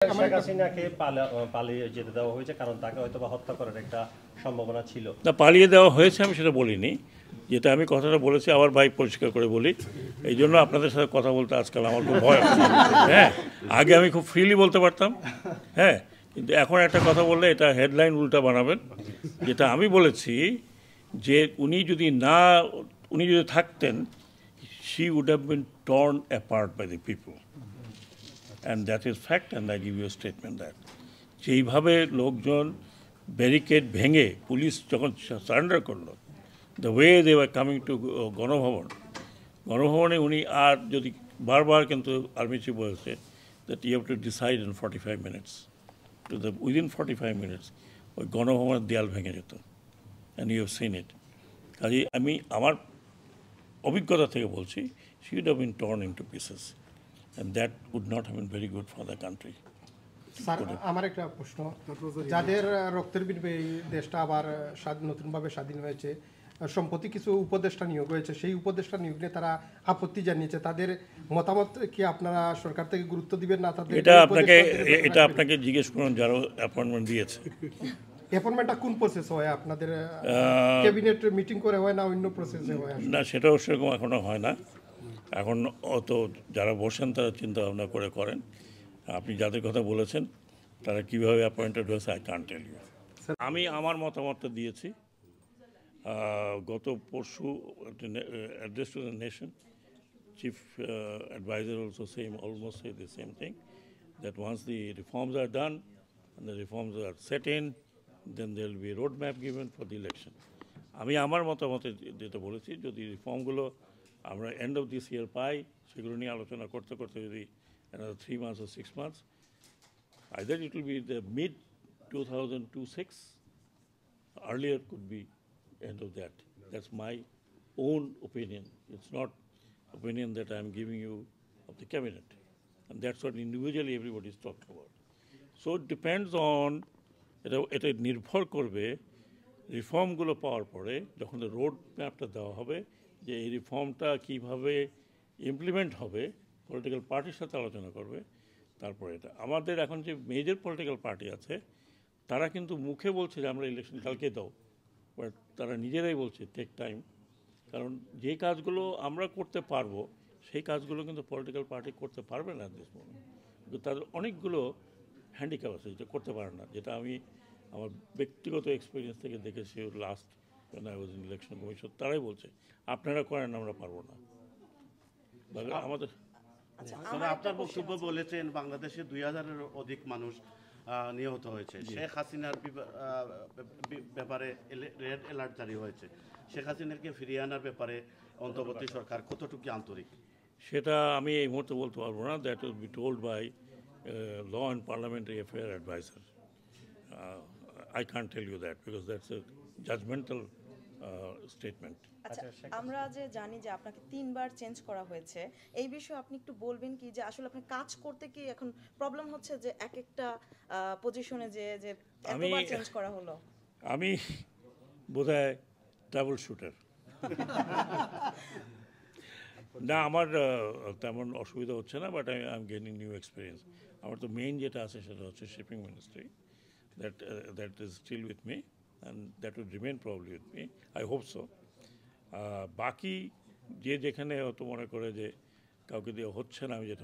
শেখ হাসিনাকে পালিয়ে যেতে দেওয়া হয়েছে কারণ তাকে হয়তো বা হত্যা করার একটা সম্ভাবনা ছিল। না, পালিয়ে দেওয়া হয়েছে আমি সেটা বলিনি। যেটা আমি কথাটা বলেছি আবার ভাই পরিষ্কার করে বলি, এই জন্য আপনাদের সাথে কথা বলতে আজকাল আমার খুব ভয় হচ্ছে। হ্যাঁ, আগে আমি খুব ফ্রিলি বলতে পারতাম। হ্যাঁ, কিন্তু এখন একটা কথা বললে এটা হেডলাইন উল্টা বানাবেন। যেটা আমি বলেছি যে উনি যদি থাকতেন, she would have been torn apart by the people. And that is fact, and I give you a statement that যেইভাবে লোকজন ব্যারিকেড ভেঙে পুলিশ যখন সারেন্ডার করলো, the way they were coming to গণভবনে উনি আর যদি বারবার কিন্তু আর্মি চিফ বলেছে that you have to decide in 45 minutes, to the within 45 minutes ওই গণভবনের দেয়াল ভেঙে যেত। And you have seen it. কাজেই আমি আমার অভিজ্ঞতা থেকে বলছি, she would have been torn into pieces, and that would not have been very good for the country. Sir, আমার একটা প্রশ্ন, যাদের রক্তের বিনিময়ে এই দেশটা আবার নতুনভাবে স্বাধীন হয়েছে, সম্প্রতি কিছু উপদেষ্টা নিয়োগ হয়েছে, সেই উপদেষ্টা নিয়োগ নিয়ে তারা আপত্তি জানিয়েছে, তাদের মতামত কি আপনারা সরকার থেকে গুরুত্ব দিবেন না? তাদের এটা আপনাকে জিজ্ঞেস করুন যারা অ্যাপয়েন্টমেন্ট দিয়েছে। অ্যাপয়েন্টমেন্টটা কোন প্রসেস হয় আপনাদের? ক্যাবিনেট মিটিং করে হয় না অন্য প্রসেসে হয়? না, সেটাও সেরকম এখনো হয় না। এখন অত যারা বসেন তারা চিন্তা ভাবনা করেন। আপনি যাদের কথা বলেছেন তারা কীভাবে অ্যাপয়েন্টেড হয়েছে আই কান্ট টেল ইউ। আমি আমার মতামতটা দিয়েছি গত পরশু address to the nation. Chief advisor also almost say the same thing, that once the reforms are done and the reforms are set in, then there will be a road map given for the election. আমি আমার মতামতে যেটা বলেছি, যদি রিফর্মগুলো আমরা end of this ইয়ার পাই, সেগুলো নিয়ে আলোচনা করতে করতে যদি another 3 months or 6 months, either it will be the mid 2026, earlier could be end of that. That's my own opinion. It's not opinion that I'm giving you of the cabinet, and that's what individually everybody is talking about. So it depends on, এটা নির্ভর করবে রিফর্মগুলো পাওয়ার পরে, যখন road ম্যাপটা দেওয়া হবে যে এই রিফর্মটা কীভাবে ইমপ্লিমেন্ট হবে, পলিটিক্যাল পার্টির সাথে আলোচনা করবে। তারপরে এটা আমাদের এখন যে মেজর পলিটিক্যাল পার্টি আছে তারা কিন্তু মুখে বলছে যে আমরা ইলেকশন কালকে দাও, বাট তারা নিজেরাই বলছে টেক টাইম। কারণ যে কাজগুলো আমরা করতে পারবো সেই কাজগুলো কিন্তু পলিটিক্যাল পার্টি করতে পারবে না দেশ মনে, কিন্তু তাদের অনেকগুলো হ্যান্ডিক্যাপ আছে যেটা করতে পারে না, যেটা আমি আমার ব্যক্তিগত এক্সপিরিয়েন্স থেকে দেখেছি। লাস্ট ইলেকশন কমিশন তারাই বলছে আপনারা করেন, আমরা পারবো না। আমাদের আপনার বক্তব্য বলেছেন বাংলাদেশে 2000-এর অধিক মানুষ নিহত হয়েছে, শেখ হাসিনার ব্যাপারে রেড অ্যালার্ট জারি হয়েছে, শেখ হাসিনাকে ফিরিয়ে আনার ব্যাপারে অন্তর্বর্তী সরকার কতটুকু আন্তরিক, সেটা আমি এই মুহূর্তে বলতে পারবো না। That will be told by law and parliamentary affair advisor. I can't tell you that because that's a judgmental statement. আচ্ছা, আমরা যে জানি যে আপনাকে 3 বার চেঞ্জ করা হয়েছে, এই বিষয়ে আপনি একটু বলবেন কি যে আসলে আপনি কাজ করতে কি এখন প্রবলেম হচ্ছে যে এক একটা পজিশনে যে এতবার চেঞ্জ করা হলো? আমি বোধহয় ট্রাবল শুটার। না, আমার তেমন অসুবিধা হচ্ছে না, but I am gaining new experience. আমার তো মেইন যেটা আছে সেটা হচ্ছে shipping ministry, that is still with me and that would remain probably with me. I hope so. বাকি যেখানে হয়তো মনে করে যে কাউকে দিয়ে হচ্ছে না, আমি যেটা